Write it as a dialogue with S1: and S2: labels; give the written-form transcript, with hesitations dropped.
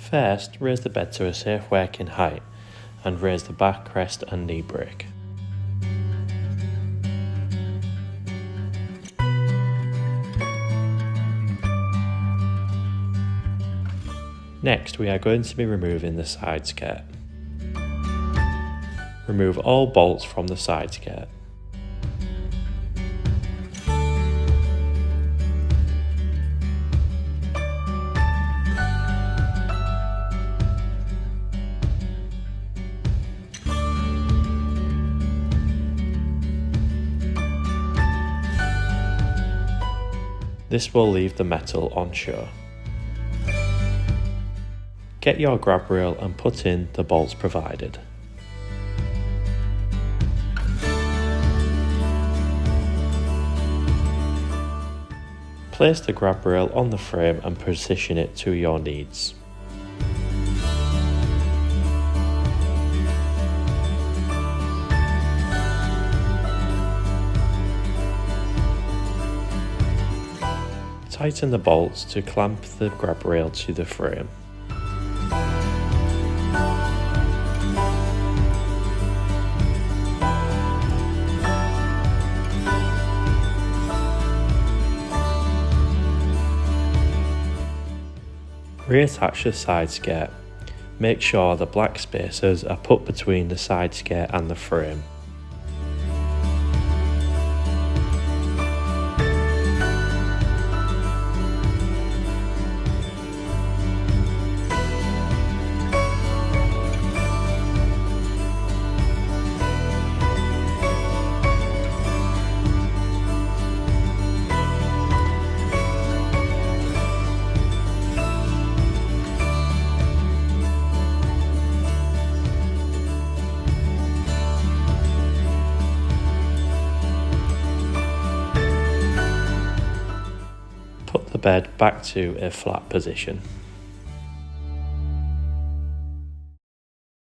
S1: First, raise the bed to a safe working height and raise the backrest and knee brake. Next, we are going to be removing the side skirt. Remove all bolts from the side skirt. This will leave the metal on show. Get your grab rail and put in the bolts provided. Place the grab rail on the frame and position it to your needs. Tighten the bolts to clamp the grab rail to the frame. Reattach the side skirt. Make sure the black spacers are put between the side skirt and the frame. Put the bed back to a flat position.